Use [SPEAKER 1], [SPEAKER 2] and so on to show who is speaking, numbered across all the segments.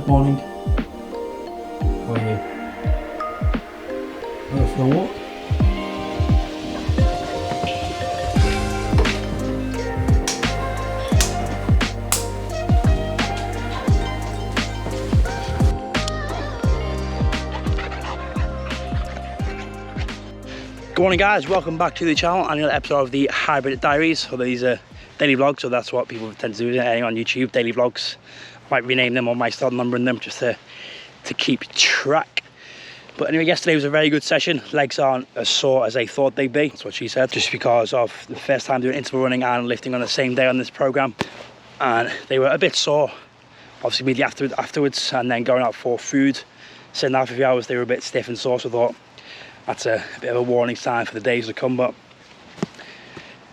[SPEAKER 1] Morning. How are you? Out for a walk?
[SPEAKER 2] Good morning guys, welcome back to the channel and another episode of the Hybrid Diaries. So these are daily vlogs, so that's what people tend to do on YouTube, daily vlogs. I might rename them or might start numbering them just to keep track. But anyway, yesterday was a very good session. Legs aren't as sore as they thought they'd be, that's what she said, just because of the first time doing interval running and lifting on the same day on this program. And they were a bit sore, obviously immediately afterwards, and then going out for food. Sitting out for a few hours, they were a bit stiff and sore, so I thought, that's a bit of a warning sign for the days to come. But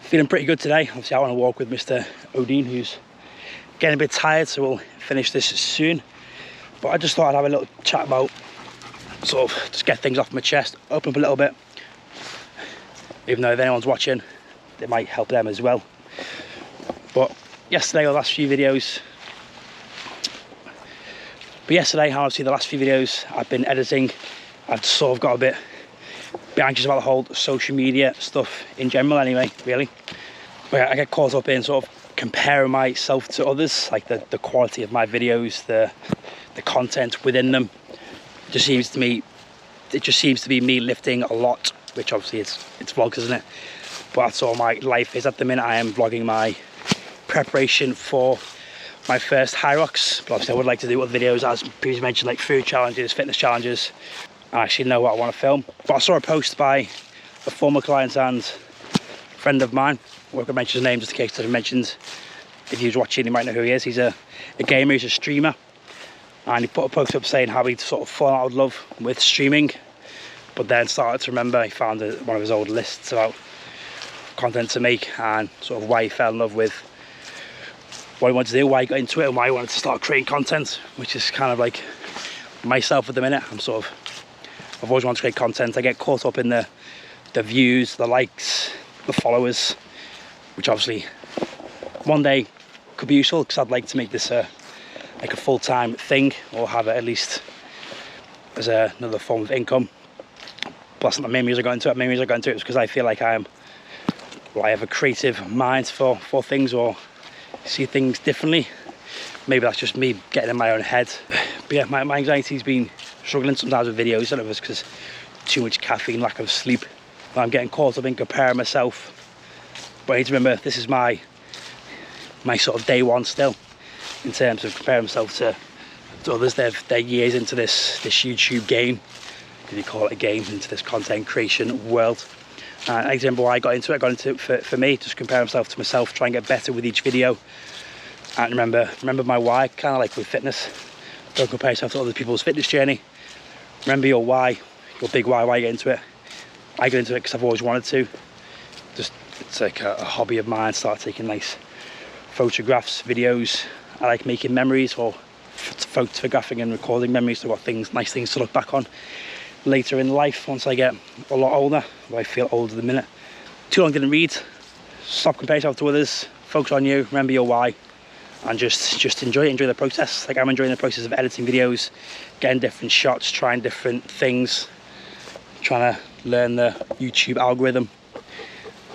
[SPEAKER 2] feeling pretty good today. Obviously I want to walk with Mr. Odin, who's getting a bit tired, so we'll finish this soon. But I just thought I'd have a little chat about, sort of just get things off my chest, open up a little bit, even though if anyone's watching it might help them as well. But yesterday, or the last few videos, obviously the last few videos I've been editing, I've sort of got a bit anxious about the whole social media stuff in general anyway, really. But I get caught up in sort of comparing myself to others, like the quality of my videos, the content within them. It just seems to be me lifting a lot, which obviously it's vlogs, isn't it? But that's all my life is at the minute. I am vlogging my preparation for my first High Rocks, but obviously I would like to do other videos, as previously mentioned, like food challenges, fitness challenges. I actually know what I want to film. But I saw a post by a former client and friend of mine. I'm not going to mention his name just in case I mentioned. If he was watching, he might know who he is. He's a gamer, he's a streamer. And he put a post up saying how he'd sort of fallen out of love with streaming, but then started to remember, he found one of his old lists about content to make and sort of why he fell in love with what he wanted to do, why he got into it, and why he wanted to start creating content, which is kind of like myself at the minute. I've always wanted to create content. I get caught up in the views, the likes, the followers, which obviously one day could be useful, because I'd like to make this like a full-time thing, or have it at least as another form of income. But that's not the main reason I got into it. The main reason I got into it was because I feel like I have a creative mind for things, or see things differently. Maybe that's just me getting in my own head. But yeah, my anxiety's been struggling sometimes with videos. I don't know if it's because too much caffeine, lack of sleep. But I'm getting caught up in comparing myself. But I need to remember, this is my sort of day one still, in terms of comparing myself to others. They're years into this YouTube game, if you call it a game, into this content creation world. And I remember why I got into it. I got into it for me, just compare myself to myself, try and get better with each video. And remember my why, kind of like with fitness. Don't compare yourself to other people's fitness journey. Remember your why, your big why you get into it. I get into it because I've always wanted to. It's like a hobby of mine. Start taking nice photographs, videos. I like making memories, or photographing and recording memories. So I've got nice things to look back on later in life, once I get a lot older. Well, I feel older at the minute. Too long didn't read. Stop comparing yourself to others. Focus on you. Remember your why. And just enjoy the process. Like, I'm enjoying the process of editing videos, getting different shots, trying different things, trying to learn the YouTube algorithm,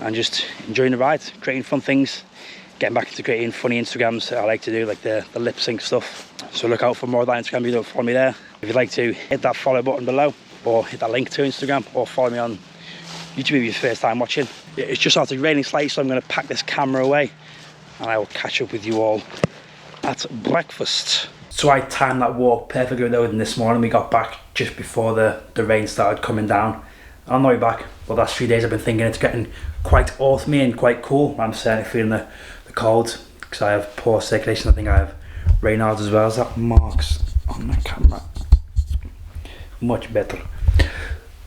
[SPEAKER 2] and just enjoying the ride, creating fun things, getting back into creating funny Instagrams that I like to do, like the lip sync stuff. So look out for more of that Instagram video, follow me there. If you'd like to, hit that follow button below, or hit that link to Instagram, or follow me on YouTube if it's your first time watching. It's just started raining slightly, so I'm going to pack this camera away, and I will catch up with you all at breakfast. So I timed that walk perfectly with Odin this morning. We got back just before the rain started coming down. On my way back, well, the last 3 days I've been thinking it's getting quite autumny and quite cool. I'm certainly feeling the cold, because I have poor circulation. I think I have Raynaud's as well. As that marks on my camera. Much better.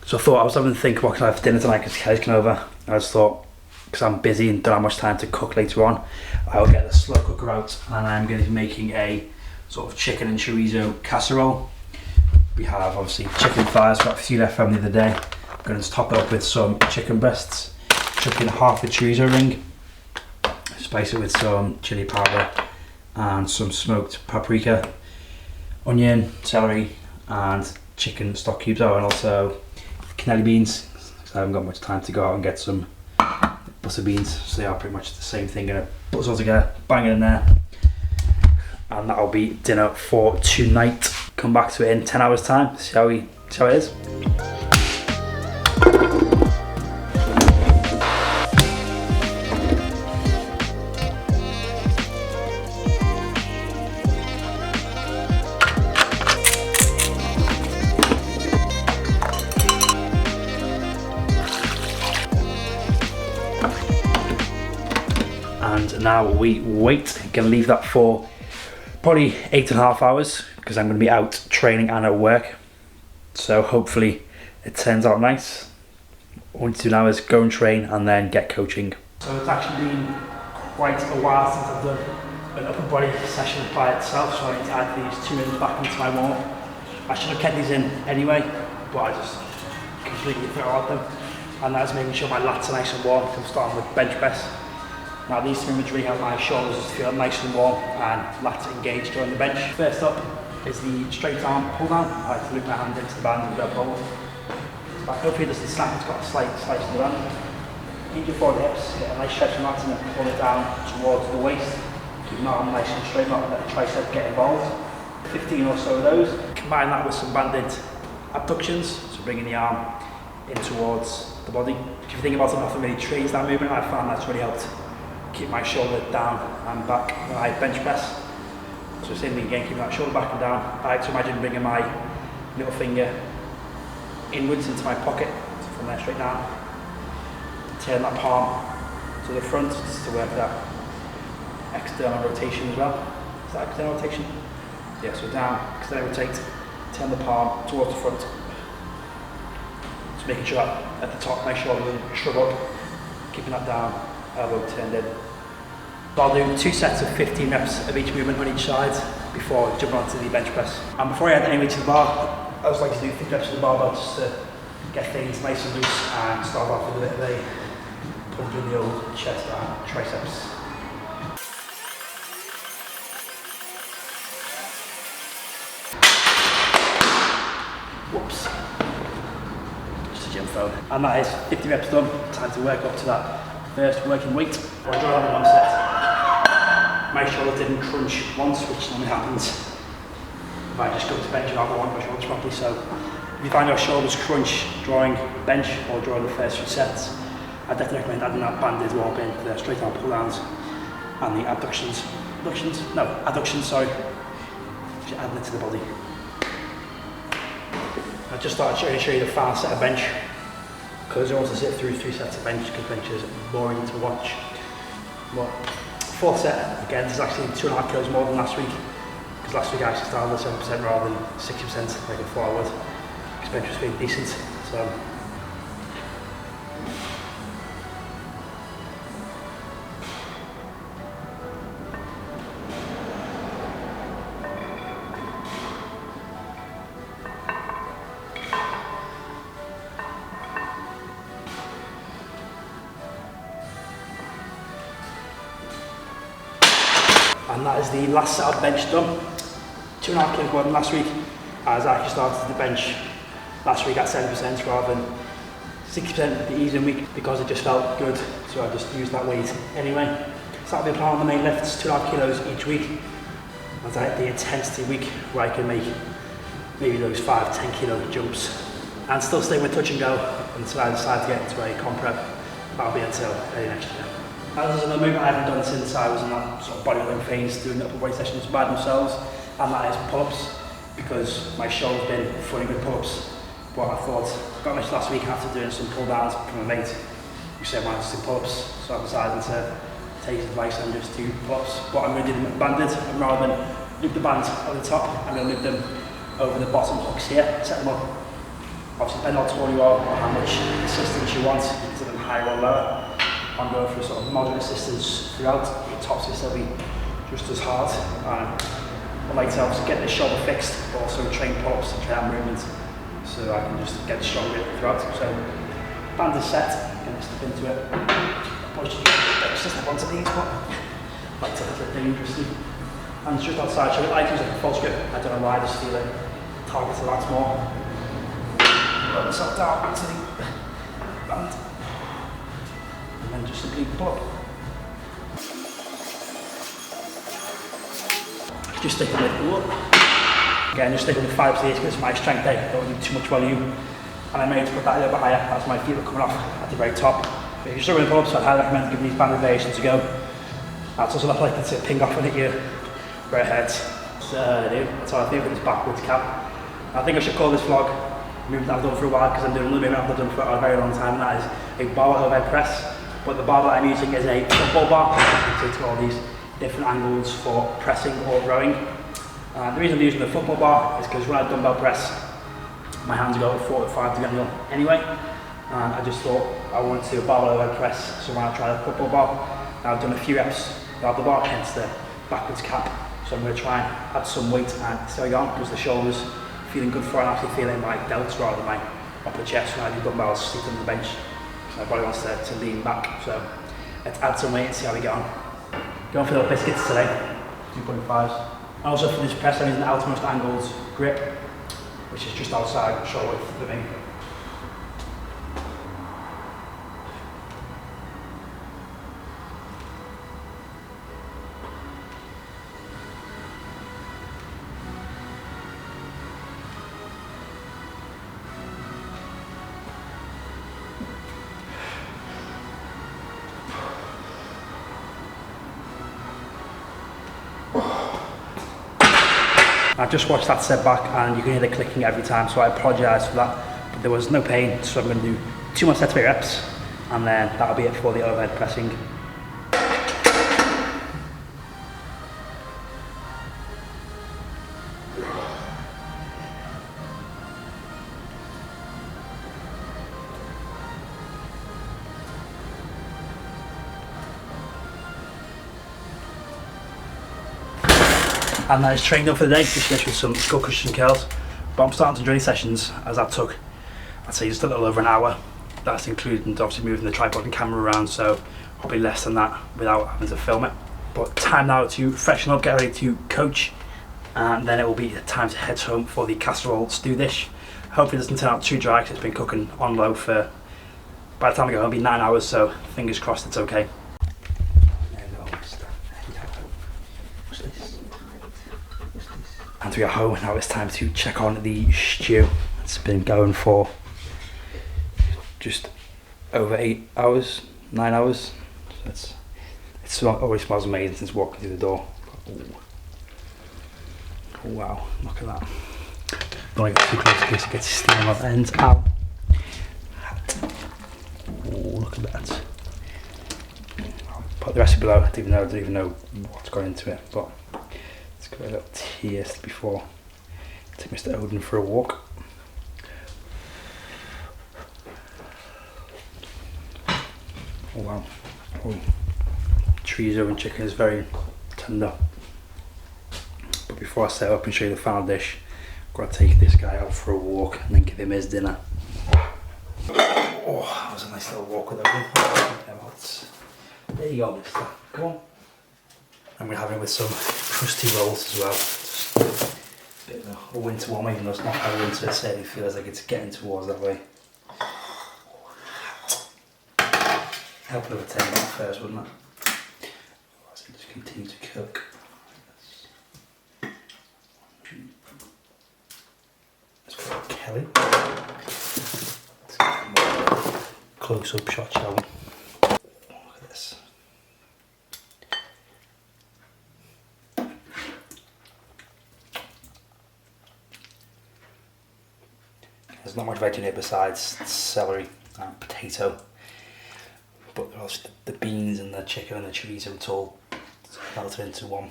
[SPEAKER 2] So I thought, I was having to think what can I have for dinner tonight, because Kelly's coming over. I just thought, because I'm busy and don't have much time to cook later on, I will get the slow cooker out, and I'm going to be making a sort of chicken and chorizo casserole. We have obviously chicken thighs, got a few left from the other day. I'm going to top it up with some chicken breasts, chuck in half a chorizo ring, spice it with some chili powder and some smoked paprika. onion, celery, and chicken stock cubes. Oh, and also cannelli beans. So I haven't got much time to go out and get some butter beans, so they are pretty much the same thing. Gonna put this all together, bang it in there, and that'll be dinner for tonight. Come back to it in 10 hours time, see how it is. And now we wait. Gonna leave that for probably 8.5 hours because I'm gonna be out training and at work. So hopefully it turns out nice. All we need to do now is go and train and then get coaching. So it's actually been quite a while since I've done an upper body session by itself, so I need to add these 2 minutes back into my warm-up. I should have kept these in anyway, but I just completely forgot them. And that's making sure my lats are nice and warm. I'm starting with bench press. Now these 2 minutes really help my shoulders feel nice and warm and lats engaged during the bench. First up is the straight arm pull down. I like to loop my hand into the band and go pull. So hopefully this is the snap, it's got a slight slice to the band. Keep your forward hips, get a nice stretch from that and then pull it down towards the waist. Keep my arm nice and straight, not let the tricep get involved. 15 or so of those. Combine that with some banded abductions, so bringing the arm in towards the body. If you think about it, nothing really trains that movement. I found that's really helped keep my shoulder down and back when I bench press. So same thing again, keeping that shoulder back and down. I like to imagine bringing my little finger inwards into my pocket, so from there straight down. Turn that palm to the front just to work that external rotation as well. Is that external rotation? Yeah, so down, external rotate, turn the palm towards the front. Just making sure that at the top my shoulder doesn't shrug up, keeping that down, elbow turned in. So I'll do 2 sets of 15 reps of each movement on each side before jumping onto the bench press. And before I add any weight to the bar, I always like to do 50 reps of the barbell just to get things nice and loose and start off with a bit of a pump in the old chest and triceps. Whoops. Just a gym phone. And that is 50 reps done. Time to work up to that first working weight. I'll draw that in 1 set. My shoulder didn't crunch once, which normally happens if I just go to bench and I don't want my shoulders properly. So if you find your shoulders crunch drawing bench or drawing the first few sets, I definitely recommend adding that banded warm in for the straight arm pull downs and the adductions, sorry. Just adding it to the body. I just started showing you the final set of bench because I want to sit through 3 sets of bench because bench is boring to watch. But 4th set, again, this is actually 2.5 kilos more than last week because last week I actually started at 7% rather than 60% like I thought I would because bench was feeling decent. So and that is the last set of bench done. 2.5 kilos more than last week, as I actually started the bench last week at 7% rather than 60% the easing week because it just felt good, so I just used that weight anyway. So that'll be a plan on the main lifts, 2.5 kilos each week. As I hit the intensity week where I can make maybe those 5-10 kilo jumps and still stay with touch and go until I decide to get into a comp prep. That'll be until early next year. As is another movement I haven't done since I was in that sort of bodybuilding phase, doing upper body sessions by themselves, and that is pull-ups, because my shoulders been funny with pull-ups. But I thought, got much last week after doing some pull downs from a mate who said why not do pull-ups, so I decided to take his advice and just do pull-ups. But I'm going to do them banded, and rather than loop the band over the top, I'm going to loop them over the bottom hooks here, set them up. Obviously depending on how tall you are or how much assistance you want, you can set them higher or lower. I'm going for sort of moderate assistance throughout. The tops will still be just as hard. I like to obviously get the shoulder fixed, but also train pull-ups and train movement, so I can just get stronger throughout. So band is set, going to step into it. Push just step onto these, but I like to look dangerously. and it's just outside, so I like to use like a false grip. I don't know why, I just feel like targets a lot more. Roll myself down to the band, and then just simply pull up. Just sticking with the look. Again, just sticking with 5 to 8 because it's my strength day, don't need too much volume. And I'm ready to put that a little bit higher, that's my feet are coming off at the very top. But if you're struggling with pull-ups, I'd highly recommend giving these banded variations a go. That's also not likely to ping off and hit you where it hurts. So that's how I feel with this backwards cap. I think I should call this vlog movement I've done for a while because I'm doing another movement I've done for a very long time, and that is a barbell overhead press. But the bar that I'm using is a football bar. So it's got all these different angles for pressing or rowing. The reason I'm using the football bar is because when I dumbbell press, my hands go 4 to 5 together anyway. And I just thought I wanted to do a barbell overhead press, so when I try the football bar, I've done a few reps without the bar, hence the backwards cap. So I'm going to try and add some weight and see how I go on, because the shoulders feeling good for it. I'm actually feeling my delts rather than my upper chest when I do dumbbells sit on the bench. So my body wants to lean back. So let's add some weight and see how we get on. Going for the biscuits today, 2.5s. And also for this press, I'm using the outermost angles grip, which is just outside shoulder width for me. I've just watched that setback and you can hear the clicking every time, so I apologise for that. But there was no pain, so I'm going to do 2 more sets of 8 reps and then that'll be it for the overhead pressing. And that is training done for the day, just finished with some skull crushers and curls. But I'm starting to enjoy these sessions, as that took, I'd say, just a little over an hour. That's including obviously moving the tripod and camera around, so probably less than that without having to film it. But time now to freshen up, get ready to coach, and then it will be time to head home for the casserole stew dish. Hopefully it doesn't turn out too dry because it's been cooking on low for, by the time I go home, it'll be 9 hours, so fingers crossed it's okay. And we are home, now it's time to check on the stew. It's been going for just over 8 hours, 9 hours. So it always smells amazing since walking through the door. Oh, wow, look at that. Don't want to get too close in case it gets steam on the ends. Ow. Oh, look at that. I'll put the recipe below. I don't even know what's gone into it, but let's give it a little taste before I take Mr. Odin for a walk. Oh wow. Oh. Chorizo and chicken is very tender. But before I set up and show you the final dish, I've got to take this guy out for a walk and then give him his dinner. Oh, that was a nice little walk with Odin. There you go, mister. Come on. And we're having with some crusty rolls as well. Just a bit of a winter one, even though it's not a winter, it certainly feels like it's getting towards that way. Help with a 10 minute first, wouldn't it? Otherwise it just continue to cook. Let's put Kelly. Let's get a more close up shot, shall we? Look at this. There's not much veg in here besides celery and potato, but also the beans and the chicken and the chorizo, it's all melted into one.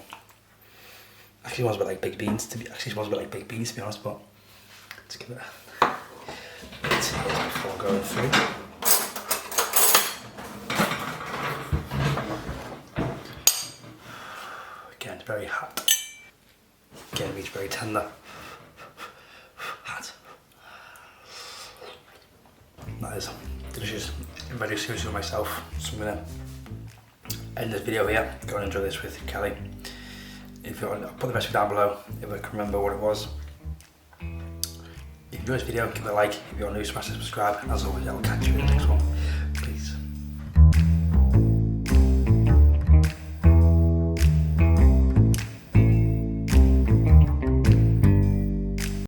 [SPEAKER 2] Actually smells a bit like baked beans to be honest, but let's give it a taste before going through. Again, it's very hot. Again, it's very tender. Hot. That is delicious. I'm very serious with myself, so I'm going to end this video here, go and enjoy this with Kelly. If you want, I'll put the recipe down below if I can remember what it was. If you enjoyed this video, give it a like. If you're new, smash the subscribe. And as always, I will catch you in the next one.